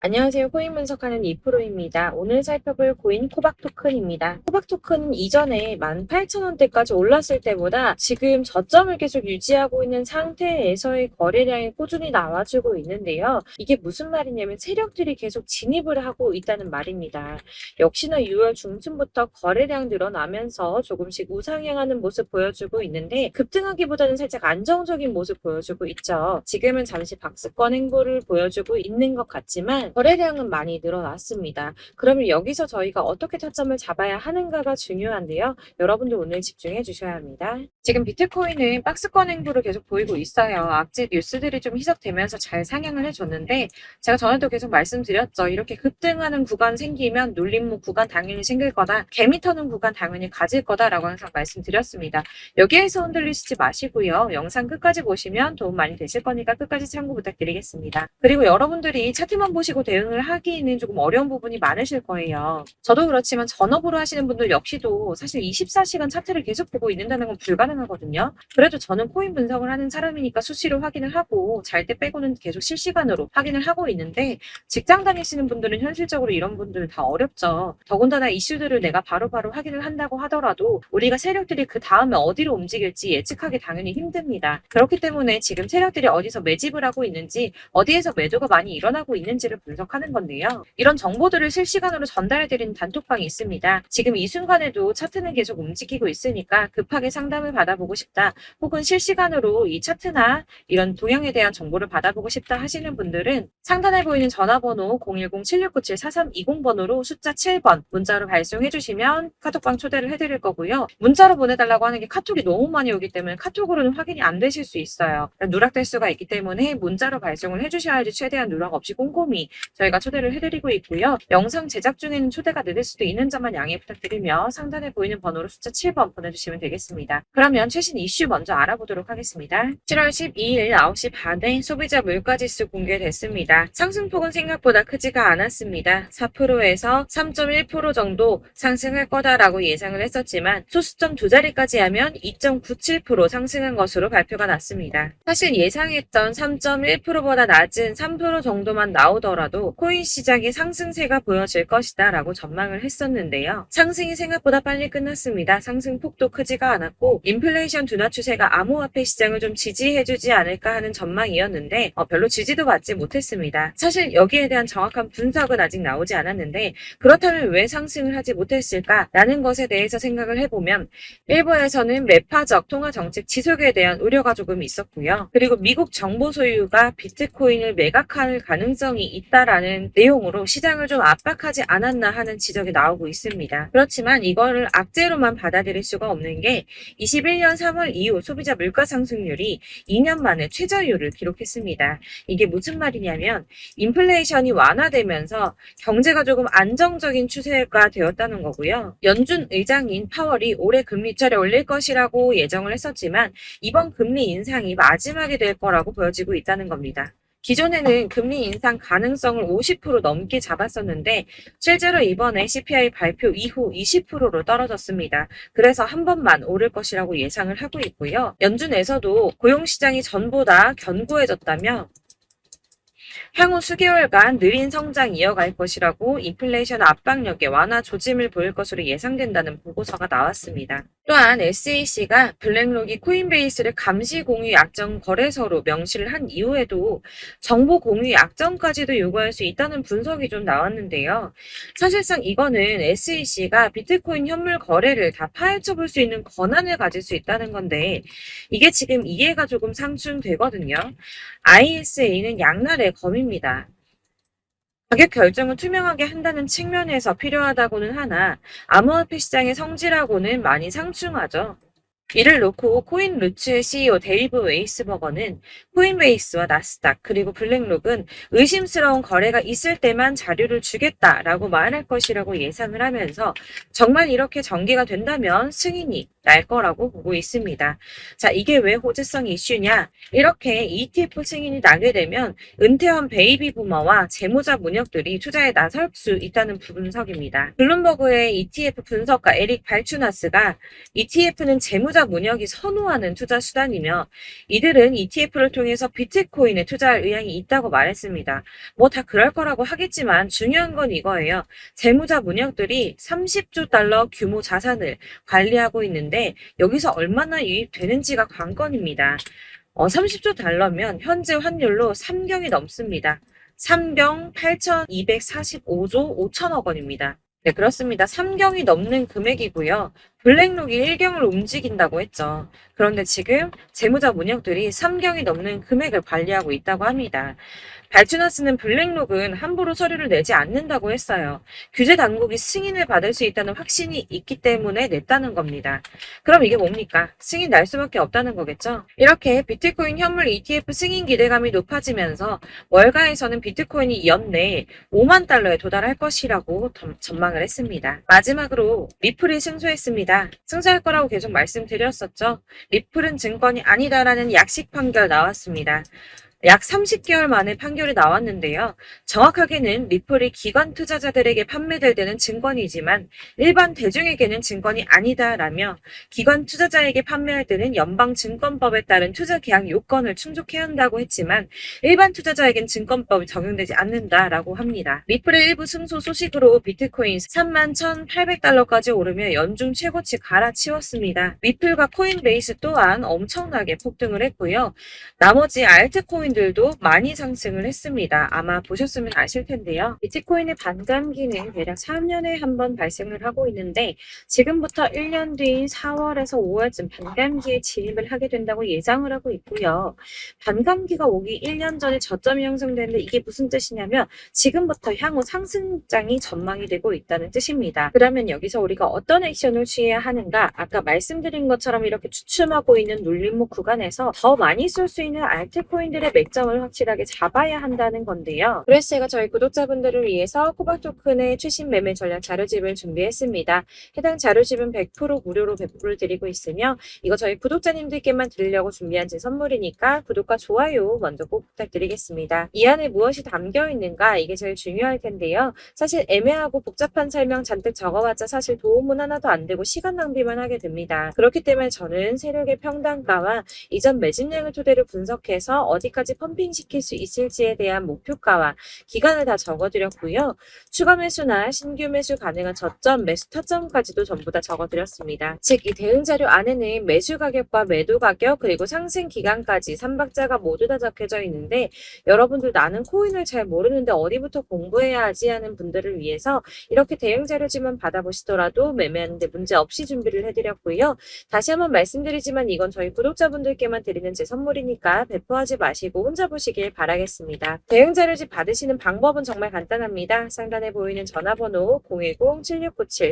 안녕하세요. 코인 분석하는 이프로입니다. 오늘 살펴볼 코인 코박 토큰입니다. 코박 토큰은 이전에 18,000원대까지 올랐을 때보다 지금 저점을 계속 유지하고 있는 상태에서의 거래량이 꾸준히 나와주고 있는데요. 이게 무슨 말이냐면 세력들이 계속 진입을 하고 있다는 말입니다. 역시나 6월 중순부터 거래량 늘어나면서 조금씩 우상향하는 모습 보여주고 있는데 급등하기보다는 살짝 안정적인 모습 보여주고 있죠. 지금은 잠시 박스권 행보를 보여주고 있는 것 같지만 거래량은 많이 늘어났습니다. 그러면 여기서 저희가 어떻게 타점을 잡아야 하는가가 중요한데요. 여러분들 오늘 집중해 주셔야 합니다. 지금 비트코인은 박스권 행보를 계속 보이고 있어요. 악재 뉴스들이 좀 희석되면서 잘 상향을 해줬는데 제가 전에도 계속 말씀드렸죠. 이렇게 급등하는 구간 생기면 눌림목 구간 당연히 생길 거다. 개미 터는 구간 당연히 가질 거다라고 항상 말씀드렸습니다. 여기에서 흔들리시지 마시고요. 영상 끝까지 보시면 도움 많이 되실 거니까 끝까지 참고 부탁드리겠습니다. 그리고 여러분들이 차트만 보시고 대응을 하기에는 조금 어려운 부분이 많으실 거예요. 저도 그렇지만 전업으로 하시는 분들 역시도 사실 24시간 차트를 계속 보고 있는다는 건 불가능하거든요. 그래도 저는 코인 분석을 하는 사람이니까 수시로 확인을 하고 잘 때 빼고는 계속 실시간으로 확인을 하고 있는데 직장 다니시는 분들은 현실적으로 이런 분들 다 어렵죠. 더군다나 이슈들을 내가 바로바로 확인을 한다고 하더라도 우리가 세력들이 그 다음에 어디로 움직일지 예측하기 당연히 힘듭니다. 그렇기 때문에 지금 세력들이 어디서 매집을 하고 있는지 어디에서 매도가 많이 일어나고 있는지를 분석하는 건데요. 이런 정보들을 실시간으로 전달해드리는 단톡방이 있습니다. 지금 이 순간에도 차트는 계속 움직이고 있으니까 급하게 상담을 받아보고 싶다. 혹은 실시간으로 이 차트나 이런 동향에 대한 정보를 받아보고 싶다 하시는 분들은 상단에 보이는 전화번호 010-7697-4320번으로 숫자 7번 문자로 발송해 주시면 카톡방 초대를 해드릴 거고요. 문자로 보내달라고 하는 게 카톡이 너무 많이 오기 때문에 카톡으로는 확인이 안 되실 수 있어요. 누락될 수가 있기 때문에 문자로 발송을 해주셔야지 최대한 누락 없이 꼼꼼히 저희가 초대를 해드리고 있고요. 영상 제작 중에는 초대가 늦을 수도 있는 점만 양해 부탁드리며 상단에 보이는 번호로 숫자 7번 보내주시면 되겠습니다. 그러면 최신 이슈 먼저 알아보도록 하겠습니다. 7월 12일 9시 반에 소비자 물가지수 공개됐습니다. 상승폭은 생각보다 크지가 않았습니다. 4%에서 3.1% 정도 상승할 거다라고 예상을 했었지만 소수점 두 자리까지 하면 2.97% 상승한 것으로 발표가 났습니다. 사실 예상했던 3.1%보다 낮은 3% 정도만 나오더라도 코인 시장의 상승세가 보여질 것이다 라고 전망을 했었는데요. 상승이 생각보다 빨리 끝났습니다. 상승폭도 크지가 않았고 인플레이션 둔화 추세가 암호화폐 시장을 좀 지지해주지 않을까 하는 전망이었는데 별로 지지도 받지 못했습니다. 사실 여기에 대한 정확한 분석은 아직 나오지 않았는데 그렇다면 왜 상승을 하지 못했을까라는 것에 대해서 생각을 해보면 일부에서는 매파적 통화 정책 지속에 대한 우려가 조금 있었고요. 그리고 미국 정보 소유가 비트코인을 매각할 가능성이 있다라는 내용으로 시장을 좀 압박하지 않았나 하는 지적이 나오고 있습니다. 그렇지만 이거를 악재로만 받아들일 수가 없는 게 21년 3월 이후 소비자 물가 상승률이 2년 만에 최저율을 기록했습니다. 이게 무슨 말이냐면 인플레이션이 완화되면서 경제가 조금 안정적인 추세가 되었다는 거고요. 연준 의장인 파월이 올해 금리 차를 올릴 것이라고 예정을 했었지만 이번 금리 인상이 마지막이 될 거라고 보여지고 있다는 겁니다. 기존에는 금리 인상 가능성을 50% 넘게 잡았었는데 실제로 이번에 CPI 발표 이후 20%로 떨어졌습니다. 그래서 한 번만 오를 것이라고 예상을 하고 있고요. 연준에서도 고용시장이 전보다 견고해졌다며 향후 수개월간 느린 성장 이어갈 것이라고 인플레이션 압박력에 완화 조짐을 보일 것으로 예상된다는 보고서가 나왔습니다. 또한 SEC가 블랙록이 코인베이스를 감시 공유 약정 거래소로 명시를 한 이후에도 정보 공유 약정까지도 요구할 수 있다는 분석이 좀 나왔는데요. 사실상 이거는 SEC가 비트코인 현물 거래를 다 파헤쳐 볼 수 있는 권한을 가질 수 있다는 건데 이게 지금 이해가 조금 상충되거든요. ISA는 양날의 검입니다. 가격 결정을 투명하게 한다는 측면에서 필요하다고는 하나 암호화폐 시장의 성질하고는 많이 상충하죠. 이를 놓고 코인루츠의 CEO 데이브 웨이스버거는 코인베이스와 나스닥 그리고 블랙록은 의심스러운 거래가 있을 때만 자료를 주겠다라고 말할 것이라고 예상을 하면서 정말 이렇게 전개가 된다면 승인이 날 거라고 보고 있습니다. 자, 이게 왜 호재성 이슈냐? 이렇게 ETF 승인이 나게 되면 은퇴한 베이비 부머와 재무자 문역들이 투자에 나설 수 있다는 분석입니다. 블룸버그의 ETF 분석가 에릭 발추나스가 ETF는 재무자 재무자 문혁이 선호하는 투자 수단이며 이들은 ETF를 통해서 비트코인에 투자할 의향이 있다고 말했습니다. 뭐 다 그럴 거라고 하겠지만 중요한 건 이거예요. 재무자 문혁들이 30조 달러 규모 자산을 관리하고 있는데 여기서 얼마나 유입되는지가 관건입니다. 30조 달러면 현재 환율로 3경이 넘습니다. 3경 8,245조 5천억 원입니다. 네, 그렇습니다. 3경이 넘는 금액이고요. 블랙록이 1경을 움직인다고 했죠. 그런데 지금 재무자 문혁들이 3경이 넘는 금액을 관리하고 있다고 합니다. 발주나스는 블랙록은 함부로 서류를 내지 않는다고 했어요. 규제 당국이 승인을 받을 수 있다는 확신이 있기 때문에 냈다는 겁니다. 그럼 이게 뭡니까? 승인 날 수밖에 없다는 거겠죠? 이렇게 비트코인 현물 ETF 승인 기대감이 높아지면서 월가에서는 비트코인이 연내 5만 달러에 도달할 것이라고 전망을 했습니다. 마지막으로 리플이 승소했습니다. 승소할 거라고 계속 말씀드렸었죠. 리플은 증권이 아니다라는 약식 판결 나왔습니다. 약 30개월 만에 판결이 나왔는데요. 정확하게는 리플이 기관 투자자들에게 판매될 때는 증권이지만 일반 대중에게는 증권이 아니다라며 기관 투자자에게 판매할 때는 연방증권법에 따른 투자 계약 요건을 충족해야 한다고 했지만 일반 투자자에겐 증권법이 적용되지 않는다라고 합니다. 리플의 일부 승소 소식으로 비트코인 31,800달러까지 오르며 연중 최고치 갈아치웠습니다. 리플과 코인베이스 또한 엄청나게 폭등을 했고요. 나머지 알트코인들도 많이 상승을 했습니다. 아마 보셨으면 아실 텐데요. 비트코인의 반감기는 대략 3년에 한 번 발생을 하고 있는데 지금부터 1년 뒤인 4월에서 5월쯤 반감기에 진입을 하게 된다고 예상을 하고 있고요. 반감기가 오기 1년 전에 저점이 형성되는데 이게 무슨 뜻이냐면 지금부터 향후 상승장이 전망이 되고 있다는 뜻입니다. 그러면 여기서 우리가 어떤 액션을 취해야 하는가? 아까 말씀드린 것처럼 이렇게 주춤하고 있는 눌림목 구간에서 더 많이 쏠 수 있는 알트코인들의 맥점을 확실하게 잡아야 한다는 건데요. 그래서 제가 저희 구독자분들을 위해서 코박 토큰의 최신 매매 전략 자료집을 준비했습니다. 해당 자료집은 100% 무료로 배포를 드리고 있으며 이거 저희 구독자님들께만 드리려고 준비한 제 선물이니까 구독과 좋아요 먼저 꼭 부탁드리겠습니다. 이 안에 무엇이 담겨 있는가 이게 제일 중요할 텐데요. 사실 애매하고 복잡한 설명 잔뜩 적어봤자 사실 도움은 하나도 안 되고 시간 낭비만 하게 됩니다. 그렇기 때문에 저는 세력의 평단가와 이전 매집량을 토대로 분석해서 어디까지 펌핑시킬 수 있을지에 대한 목표가와 기간을 다 적어드렸고요. 추가 매수나 신규 매수 가능한 저점, 매수 타점까지도 전부 다 적어드렸습니다. 즉 이 대응 자료 안에는 매수 가격과 매도 가격 그리고 상승 기간까지 3박자가 모두 다 적혀져 있는데 여러분들 나는 코인을 잘 모르는데 어디부터 공부해야 하지 하는 분들을 위해서 이렇게 대응 자료지만 받아보시더라도 매매하는데 문제 없이 준비를 해드렸고요. 다시 한번 말씀드리지만 이건 저희 구독자분들께만 드리는 제 선물이니까 배포하지 마시고 혼자 보시길 바라겠습니다. 대응 자료집 받으시는 방법은 정말 간단합니다. 상단에 보이는 전화번호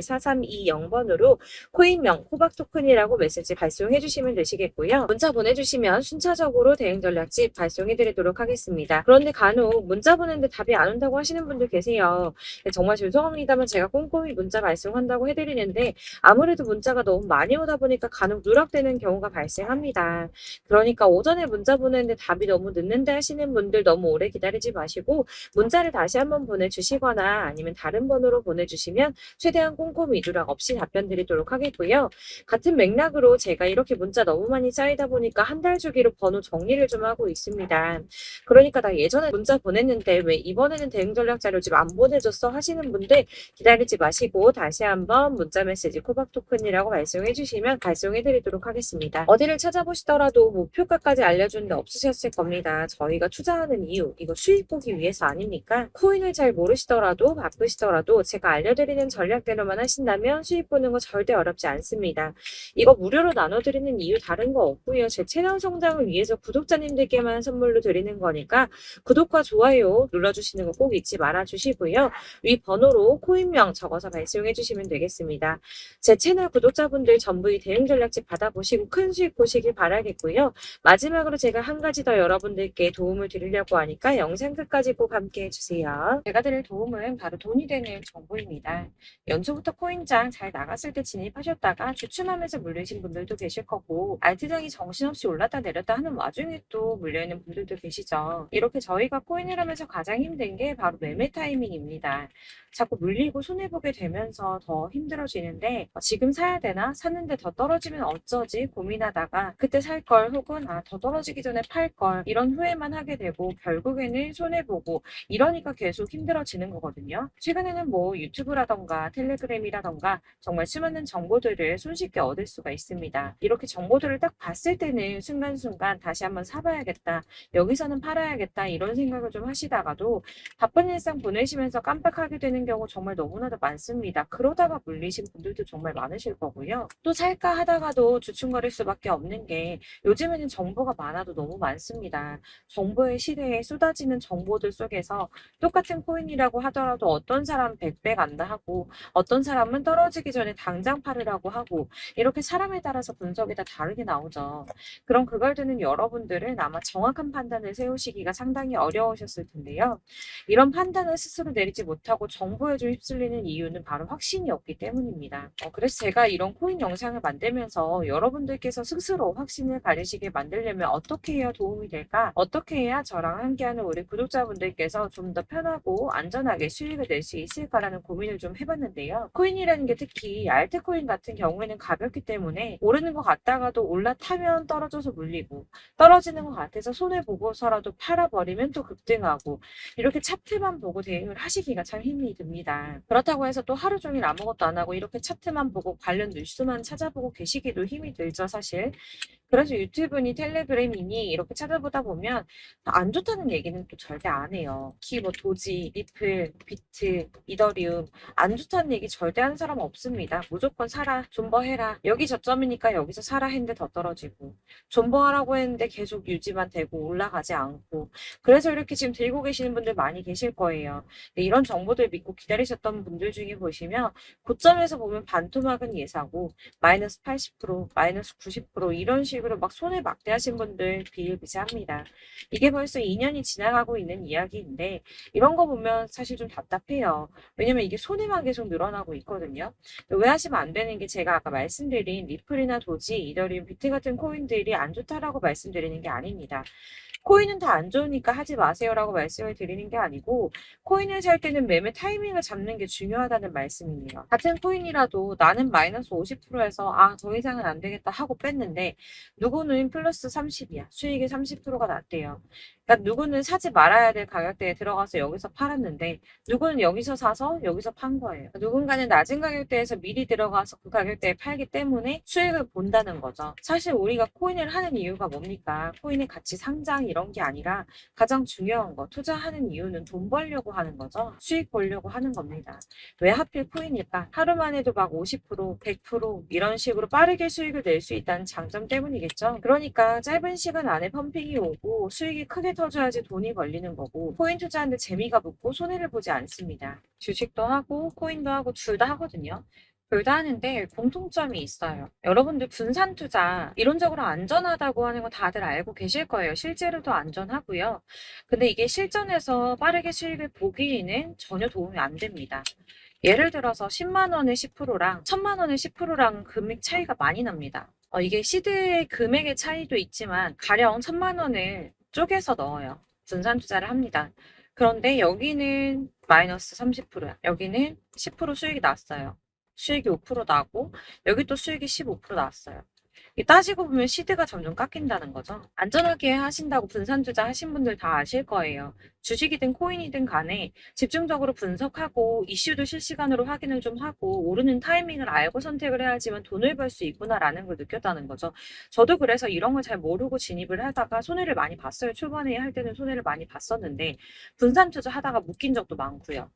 010-7697-4320번으로 코인명 호박 토큰이라고 메시지 발송해 주시면 되시겠고요. 문자 보내주시면 순차적으로 대응 전략집 발송해 드리도록 하겠습니다. 그런데 간혹 문자 보내는데 답이 안 온다고 하시는 분들 계세요. 정말 죄송합니다만 제가 꼼꼼히 문자 발송한다고 해드리는데 아무래도 문자가 너무 많이 오다 보니까 간혹 누락되는 경우가 발생합니다. 그러니까 오전에 문자 보내는데 답이 너무 늦는데 하시는 분들 너무 오래 기다리지 마시고 문자를 다시 한번 보내주시거나 아니면 다른 번호로 보내주시면 최대한 꼼꼼히 누락 없이 답변 드리도록 하겠고요. 같은 맥락으로 제가 이렇게 문자 너무 많이 쌓이다 보니까 한 달 주기로 번호 정리를 좀 하고 있습니다. 그러니까 나 예전에 문자 보냈는데 왜 이번에는 대응 전략 자료집 안 보내줬어 하시는 분들 기다리지 마시고 다시 한번 문자 메시지 코박 토큰이라고 발송해 주시면 발송해 드리도록 하겠습니다. 어디를 찾아보시더라도 목표가까지 알려주는데 없으셨을 겁니다. 저희가 투자하는 이유 이거 수익 보기 위해서 아닙니까? 코인을 잘 모르시더라도 바쁘시더라도 제가 알려드리는 전략대로만 하신다면 수익 보는 거 절대 어렵지 않습니다. 이거 무료로 나눠드리는 이유 다른 거 없고요. 제 채널 성장을 위해서 구독자님들께만 선물로 드리는 거니까 구독과 좋아요 눌러주시는 거 꼭 잊지 말아 주시고요. 위 번호로 코인명 적어서 발송해 주시면 되겠습니다. 제 채널 구독자분들 전부 이 대응 전략집 받아보시고 큰 수익 보시길 바라겠고요. 마지막으로 제가 한 가지 더 여러분 여러분들께 도움을 드리려고 하니까 영상 끝까지 꼭 함께 해주세요. 제가 드릴 도움은 바로 돈이 되는 정보입니다. 연초부터 코인장 잘 나갔을 때 진입하셨다가 주춤하면서 물리신 분들도 계실 거고, 알트장이 정신없이 올랐다 내렸다 하는 와중에 또 물려있는 분들도 계시죠. 이렇게 저희가 코인을 하면서 가장 힘든 게 바로 매매 타이밍입니다. 자꾸 물리고 손해보게 되면서 더 힘들어지는데, 지금 사야 되나? 샀는데 더 떨어지면 어쩌지? 고민하다가 그때 살 걸, 혹은 더 떨어지기 전에 팔 걸, 이런 후회만 하게 되고 결국에는 손해보고, 이러니까 계속 힘들어지는 거거든요. 최근에는 뭐 유튜브라던가 텔레그램이라던가 정말 수많은 정보들을 손쉽게 얻을 수가 있습니다. 이렇게 정보들을 딱 봤을 때는 순간순간 다시 한번 사봐야겠다, 여기서는 팔아야겠다, 이런 생각을 좀 하시다가도 바쁜 일상 보내시면서 깜빡하게 되는 경우 정말 너무나도 많습니다. 그러다가 물리신 분들도 정말 많으실 거고요. 또 살까 하다가도 주춤거릴 수밖에 없는 게, 요즘에는 정보가 많아도 너무 많습니다. 정보의 시대에 쏟아지는 정보들 속에서 똑같은 코인이라고 하더라도 어떤 사람은 100배 간다 하고, 어떤 사람은 떨어지기 전에 당장 팔으라고 하고, 이렇게 사람에 따라서 분석이 다 다르게 나오죠. 그럼 그걸 듣는 여러분들은 아마 정확한 판단을 세우시기가 상당히 어려우셨을 텐데요. 이런 판단을 스스로 내리지 못하고 정보에 좀 휩쓸리는 이유는 바로 확신이 없기 때문입니다. 그래서 제가 이런 코인 영상을 만들면서 여러분들께서 스스로 확신을 가지시게 만들려면 어떻게 해야 도움이 될까? 어떻게 해야 저랑 함께하는 우리 구독자분들께서 좀 더 편하고 안전하게 수익을 낼 수 있을까라는 고민을 좀 해봤는데요. 코인이라는 게 특히 알트코인 같은 경우에는 가볍기 때문에 오르는 것 같다가도 올라타면 떨어져서 물리고, 떨어지는 것 같아서 손해보고서라도 팔아버리면 또 급등하고, 이렇게 차트만 보고 대응을 하시기가 참 힘이 듭니다. 그렇다고 해서 또 하루 종일 아무것도 안 하고 이렇게 차트만 보고 관련 뉴스만 찾아보고 계시기도 힘이 들죠, 사실. 그래서 유튜브니 텔레그램이니 이렇게 찾아보다 보면 안 좋다는 얘기는 또 절대 안 해요. 특히 뭐 도지, 리플, 비트, 이더리움, 안 좋다는 얘기 절대 하는 사람 없습니다. 무조건 사라, 존버해라, 여기 저점이니까 여기서 사라 했는데 더 떨어지고, 존버하라고 했는데 계속 유지만 되고 올라가지 않고, 그래서 이렇게 지금 들고 계시는 분들 많이 계실 거예요. 근데 이런 정보들 믿고 기다리셨던 분들 중에 보시면 고점에서 보면 반토막은 예사고, 마이너스 80%, 마이너스 90% 이런 식으로 막 손해 막대하신 분들 비일비재합니다. 이게 벌써 2년이 지나가고 있는 이야기인데, 이런 거 보면 사실 좀 답답해요. 왜냐면 이게 손해만 계속 늘어나고 있거든요. 왜 하시면 안 되는 게, 제가 아까 말씀드린 리플이나 도지, 이더리움, 비트 같은 코인들이 안 좋다라고 말씀드리는 게 아닙니다. 코인은 다 안 좋으니까 하지 마세요라고 말씀을 드리는 게 아니고, 코인을 살 때는 매매 타이밍을 잡는 게 중요하다는 말씀이에요. 같은 코인이라도 나는 마이너스 50%에서 더 이상은 안 되겠다 하고 뺐는데, 누구는 플러스 30이야. 수익이 30%가 났대요. 그러니까 누구는 사지 말아야 될 가격대에 들어가서 여기서 팔았는데, 누구는 여기서 사서 여기서 판 거예요. 누군가는 낮은 가격대에서 미리 들어가서 그 가격대에 팔기 때문에 수익을 본다는 거죠. 사실 우리가 코인을 하는 이유가 뭡니까? 코인의 가치 상장 이런 게 아니라 가장 중요한 거, 투자하는 이유는 돈 벌려고 하는 거죠. 수익 보려고 하는 겁니다. 왜 하필 코인일까? 하루만 해도 막 50%, 100% 이런 식으로 빠르게 수익을 낼 수 있다는 장점 때문이겠죠. 그러니까 짧은 시간 안에 펌핑이 오고 수익이 크게 터져야지 돈이 벌리는 거고, 코인 투자하는데 재미가 붙고 손해를 보지 않습니다. 주식도 하고 코인도 하고 둘 다 하거든요. 둘 다 하는데 공통점이 있어요. 여러분들 분산 투자 이론적으로 안전하다고 하는 거 다들 알고 계실 거예요. 실제로도 안전하고요. 근데 이게 실전에서 빠르게 수익을 보기에는 전혀 도움이 안 됩니다. 예를 들어서 10만 원의 10%랑 1000만 원의 10%랑 금액 차이가 많이 납니다. 이게 시드의 금액의 차이도 있지만 가령 1000만 원을 쪼개서 넣어요. 분산 투자를 합니다. 그런데 여기는 마이너스 30%야. 여기는 10% 수익이 났어요. 수익이 5% 나고, 여기 또 수익이 15% 나왔어요. 따지고 보면 시드가 점점 깎인다는 거죠. 안전하게 하신다고 분산 투자 하신 분들 다 아실 거예요. 주식이든 코인이든 간에 집중적으로 분석하고 이슈도 실시간으로 확인을 좀 하고 오르는 타이밍을 알고 선택을 해야지만 돈을 벌 수 있구나라는 걸 느꼈다는 거죠. 저도 그래서 이런 걸 잘 모르고 진입을 하다가 손해를 많이 봤어요. 초반에 할 때는 손해를 많이 봤었는데, 분산 투자 하다가 묶인 적도 많고요.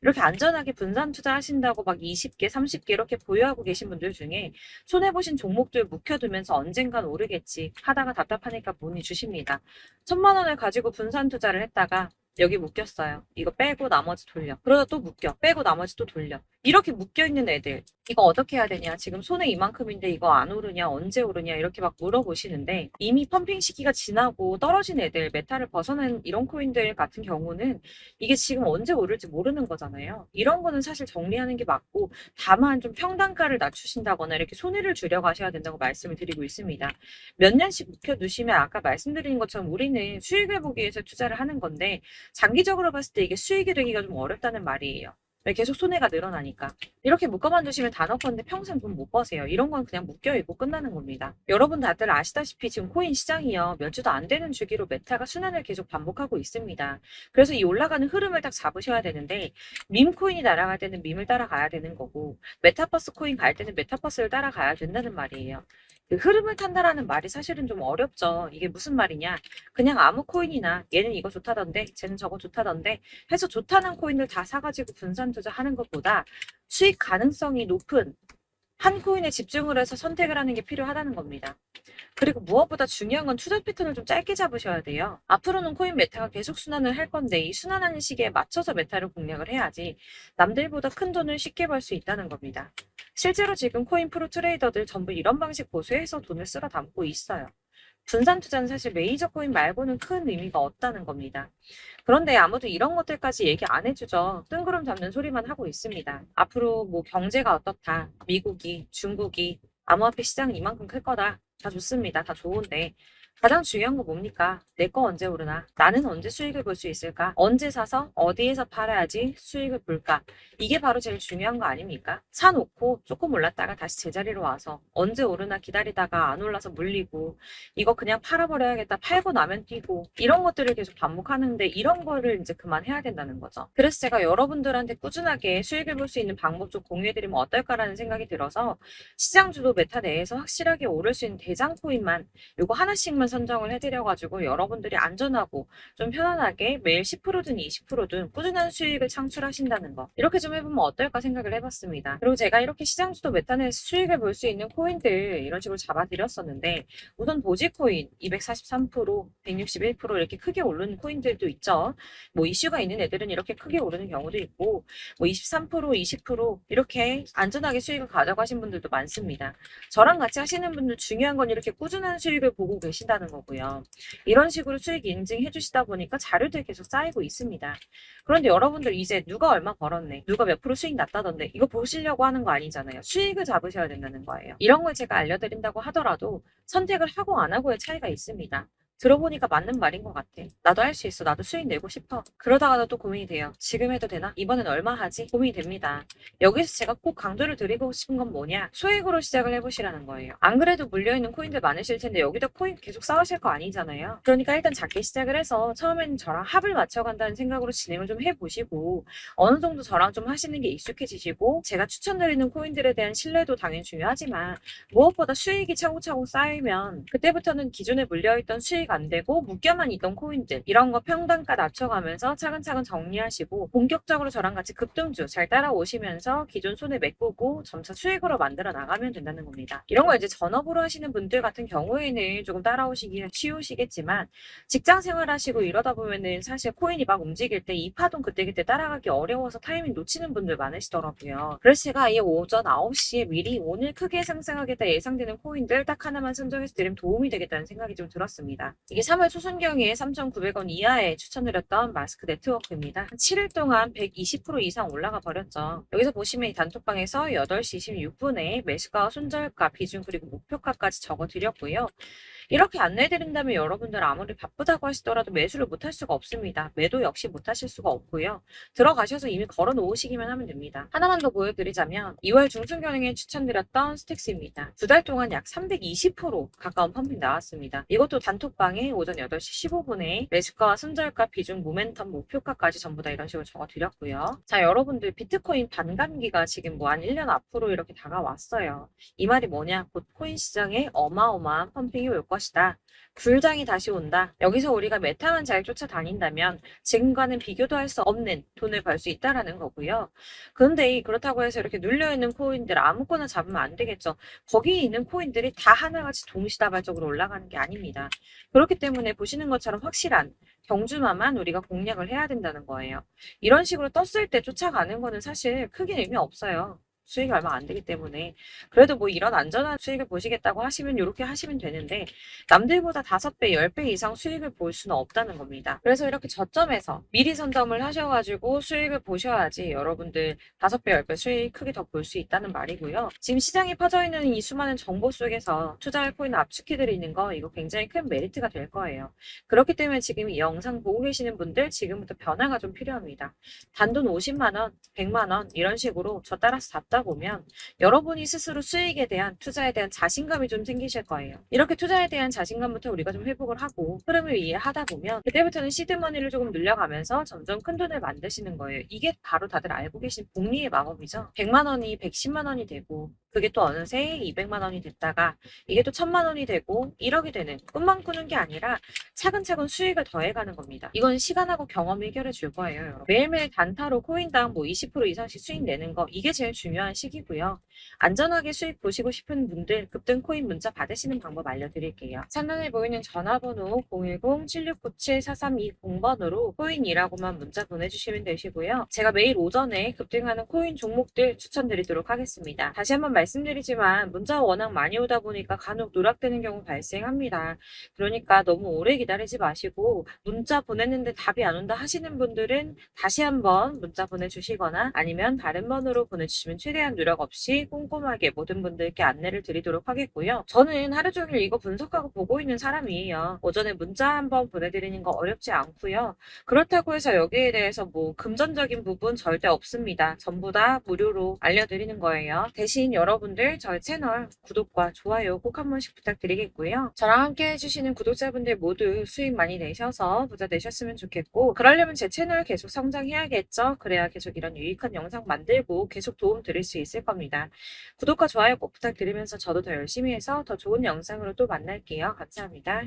이렇게 안전하게 분산 투자하신다고 막 20개, 30개 이렇게 보유하고 계신 분들 중에 손해보신 종목들 묵혀두면서 언젠간 오르겠지 하다가 답답하니까 문의 주십니다. 1000만 원을 가지고 분산 투자를 했다가 여기 묶였어요. 이거 빼고 나머지 돌려. 그러다 또 묶여. 빼고 나머지 또 돌려. 이렇게 묶여있는 애들. 이거 어떻게 해야 되냐? 지금 손에 이만큼인데 이거 안 오르냐? 언제 오르냐? 이렇게 막 물어보시는데 이미 펌핑 시기가 지나고 떨어진 애들, 메타를 벗어난 이런 코인들 같은 경우는 이게 지금 언제 오를지 모르는 거잖아요. 이런 거는 사실 정리하는 게 맞고 다만 좀 평단가를 낮추신다거나 이렇게 손해를 줄여 가셔야 된다고 말씀을 드리고 있습니다. 몇 년씩 묵혀두시면 아까 말씀드린 것처럼 우리는 수익을 보기 위해서 투자를 하는 건데 장기적으로 봤을 때 이게 수익이 되기가 좀 어렵다는 말이에요. 왜 계속 손해가 늘어나니까. 이렇게 묶어만 두시면 다 넣건데 평생 돈 못 버세요. 이런 건 그냥 묶여있고 끝나는 겁니다. 여러분 다들 아시다시피 지금 코인 시장이요. 몇 주도 안 되는 주기로 메타가 순환을 계속 반복하고 있습니다. 그래서 이 올라가는 흐름을 딱 잡으셔야 되는데 밈 코인이 날아갈 때는 밈을 따라가야 되는 거고 메타버스 코인 갈 때는 메타버스를 따라가야 된다는 말이에요. 그 흐름을 탄다라는 말이 사실은 좀 어렵죠. 이게 무슨 말이냐. 그냥 아무 코인이나 얘는 이거 좋다던데 쟤는 저거 좋다던데 해서 좋다는 코인을 다 사가지고 분산 투자하는 것보다 수익 가능성이 높은 한 코인에 집중을 해서 선택을 하는 게 필요하다는 겁니다. 그리고 무엇보다 중요한 건 투자 패턴을 좀 짧게 잡으셔야 돼요. 앞으로는 코인 메타가 계속 순환을 할 건데 이 순환하는 시기에 맞춰서 메타를 공략을 해야지 남들보다 큰 돈을 쉽게 벌 수 있다는 겁니다. 실제로 지금 코인 프로 트레이더들 전부 이런 방식 고수해서 돈을 쓸어 담고 있어요. 분산 투자는 사실 메이저 코인 말고는 큰 의미가 없다는 겁니다. 그런데 아무도 이런 것들까지 얘기 안 해주죠. 뜬구름 잡는 소리만 하고 있습니다. 앞으로 뭐 경제가 어떻다, 미국이, 중국이, 암호화폐 시장은 이만큼 클 거다. 다 좋습니다. 다 좋은데 가장 중요한 거 뭡니까? 내 거 언제 오르나? 나는 언제 수익을 볼 수 있을까? 언제 사서 어디에서 팔아야지 수익을 볼까? 이게 바로 제일 중요한 거 아닙니까? 사놓고 조금 올랐다가 다시 제자리로 와서 언제 오르나 기다리다가 안 올라서 물리고 이거 그냥 팔아버려야겠다. 팔고 나면 뛰고 이런 것들을 계속 반복하는데 이런 거를 이제 그만해야 된다는 거죠. 그래서 제가 여러분들한테 꾸준하게 수익을 볼 수 있는 방법 좀 공유해드리면 어떨까라는 생각이 들어서 시장 주도 메타 내에서 확실하게 오를 수 있는 대장 코인만 요거 하나씩만 선정을 해드려가지고 여러분들이 안전하고 좀 편안하게 매일 10%든 20%든 꾸준한 수익을 창출하신다는 거 이렇게 좀 해보면 어떨까 생각을 해봤습니다. 그리고 제가 이렇게 시장 주도 메타 내에서 수익을 볼 수 있는 코인들 이런 식으로 잡아드렸었는데 우선 도지코인 243%, 161% 이렇게 크게 오르는 코인들도 있죠. 뭐 이슈가 있는 애들은 이렇게 크게 오르는 경우도 있고 뭐 23%, 20% 이렇게 안전하게 수익을 가져가신 분들도 많습니다. 저랑 같이 하시는 분들 중요한 건 이렇게 꾸준한 수익을 보고 계신다는 거고요. 이런 식으로 수익 인증해 주시다 보니까 자료들이 계속 쌓이고 있습니다. 그런데 여러분들 이제 누가 얼마 벌었네, 누가 몇 프로 수익 났다던데 이거 보시려고 하는 거 아니잖아요. 수익을 잡으셔야 된다는 거예요. 이런 걸 제가 알려드린다고 하더라도 선택을 하고 안 하고의 차이가 있습니다. 들어보니까 맞는 말인 것 같아. 나도 할 수 있어. 나도 수익 내고 싶어. 그러다가도 또 고민이 돼요. 지금 해도 되나? 이번엔 얼마 하지? 고민이 됩니다. 여기서 제가 꼭 강조를 드리고 싶은 건 뭐냐? 소액으로 시작을 해보시라는 거예요. 안 그래도 물려있는 코인들 많으실 텐데 여기다 코인 계속 쌓으실 거 아니잖아요. 그러니까 일단 작게 시작을 해서 처음에는 저랑 합을 맞춰간다는 생각으로 진행을 좀 해보시고 어느 정도 저랑 좀 하시는 게 익숙해지시고 제가 추천드리는 코인들에 대한 신뢰도 당연히 중요하지만 무엇보다 수익이 차곡차곡 쌓이면 그때부터는 기존에 물려있던 수익 안 되고 묶여만 있던 코인들 이런 거 평단가 낮춰가면서 차근차근 정리하시고 본격적으로 저랑 같이 급등주 잘 따라오시면서 기존 손해 메꾸고 점차 수익으로 만들어 나가면 된다는 겁니다. 이런 거 이제 전업으로 하시는 분들 같은 경우에는 조금 따라오시기 쉬우시겠지만 직장 생활하시고 이러다 보면은 사실 코인이 막 움직일 때 이 파동 그때그때 따라가기 어려워서 타이밍 놓치는 분들 많으시더라고요. 그래서 제가 아예 오전 9시에 미리 오늘 크게 상승하겠다 예상되는 코인들 딱 하나만 선정해서 드리면 도움이 되겠다는 생각이 좀 들었습니다. 이게 3월 초순경에 3,900원 이하에 추천드렸던 마스크 네트워크입니다. 7일 동안 120% 이상 올라가 버렸죠. 여기서 보시면 이 단톡방에서 8시 26분에 매수가, 손절가, 비중 그리고 목표가까지 적어드렸고요. 이렇게 안내해드린다면 여러분들 아무리 바쁘다고 하시더라도 매수를 못할 수가 없습니다. 매도 역시 못하실 수가 없고요. 들어가셔서 이미 걸어 놓으시기만 하면 됩니다. 하나만 더 보여드리자면 2월 중순경에 추천드렸던 스택스입니다. 2달 동안 약 320% 가까운 펌핑 나왔습니다. 이것도 단톡방에 오전 8시 15분에 매수가와 손절가, 비중, 모멘텀, 목표가까지 전부 다 이런 식으로 적어드렸고요. 자, 여러분들 비트코인 반감기가 지금 뭐 한 1년 앞으로 이렇게 다가왔어요. 이 말이 뭐냐? 곧 코인 시장에 어마어마한 펌핑이 올 것이다. 것이다. 불장이 다시 온다. 여기서 우리가 메타만 잘 쫓아다닌다면 지금과는 비교도 할 수 없는 돈을 벌 수 있다라는 거고요. 그런데 그렇다고 해서 이렇게 눌려있는 코인들 아무거나 잡으면 안 되겠죠. 거기 있는 코인들이 다 하나같이 동시다발적으로 올라가는 게 아닙니다. 그렇기 때문에 보시는 것처럼 확실한 경주마만 우리가 공략을 해야 된다는 거예요. 이런 식으로 떴을 때 쫓아가는 거는 사실 크게 의미 없어요. 수익이 얼마 안 되기 때문에. 그래도 뭐 이런 안전한 수익을 보시겠다고 하시면 이렇게 하시면 되는데 남들보다 5배, 10배 이상 수익을 볼 수는 없다는 겁니다. 그래서 이렇게 저점에서 미리 선점을 하셔가지고 수익을 보셔야지 여러분들 5배, 10배 수익 크게 더 볼 수 있다는 말이고요. 지금 시장에 퍼져 있는 이 수많은 정보 속에서 투자할 코인을 압축해드리는 거 이거 굉장히 큰 메리트가 될 거예요. 그렇기 때문에 지금 이 영상 보고 계시는 분들 지금부터 변화가 좀 필요합니다. 단돈 50만 원, 100만 원 이런 식으로 저 따라서 잡다 보면 여러분이 스스로 수익에 대한 투자에 대한 자신감이 좀 생기실 거예요. 이렇게 투자에 대한 자신감부터 우리가 좀 회복을 하고 흐름을 이해하다 보면 그때부터는 시드머니를 조금 늘려가면서 점점 큰 돈을 만드시는 거예요. 이게 바로 다들 알고 계신 복리의 마법이죠. 100만 원이 110만 원이 되고 그게 또 어느새 200만 원이 됐다가 이게 또 1000만 원이 되고 1억이 되는 꿈만 꾸는 게 아니라 차근차근 수익을 더해가는 겁니다. 이건 시간하고 경험이 해결해 줄 거예요. 여러분. 매일매일 단타로 코인당 뭐 20% 이상씩 수익 내는 거 이게 제일 중요한 시기고요. 안전하게 수익 보시고 싶은 분들 급등 코인 문자 받으시는 방법 알려드릴게요. 상단에 보이는 전화번호 010-7697-4320번으로 코인이라고만 문자 보내주시면 되시고요. 제가 매일 오전에 급등하는 코인 종목들 추천드리도록 하겠습니다. 다시 한번 말씀드리지만 문자가 워낙 많이 오다 보니까 간혹 누락되는 경우 발생합니다. 그러니까 너무 오래 기다리지 마시고 문자 보냈는데 답이 안 온다 하시는 분들은 다시 한번 문자 보내주시거나 아니면 다른 번호로 보내주시면 최대한 누락 없이 꼼꼼하게 모든 분들께 안내를 드리도록 하겠고요. 저는 하루 종일 이거 분석하고 보고 있는 사람이에요. 오전에 문자 한번 보내드리는 거 어렵지 않고요. 그렇다고 해서 여기에 대해서 뭐 금전적인 부분 절대 없습니다. 전부 다 무료로 알려드리는 거예요. 대신 여러분들 저희 채널 구독과 좋아요 꼭 한 번씩 부탁드리겠고요. 저랑 함께 해주시는 구독자분들 모두 수익 많이 내셔서 부자 되셨으면 좋겠고 그러려면 제 채널 계속 성장해야겠죠. 그래야 계속 이런 유익한 영상 만들고 계속 도움 드릴 수 있을 겁니다. 구독과 좋아요 꼭 부탁드리면서 저도 더 열심히 해서 더 좋은 영상으로 또 만날게요. 감사합니다.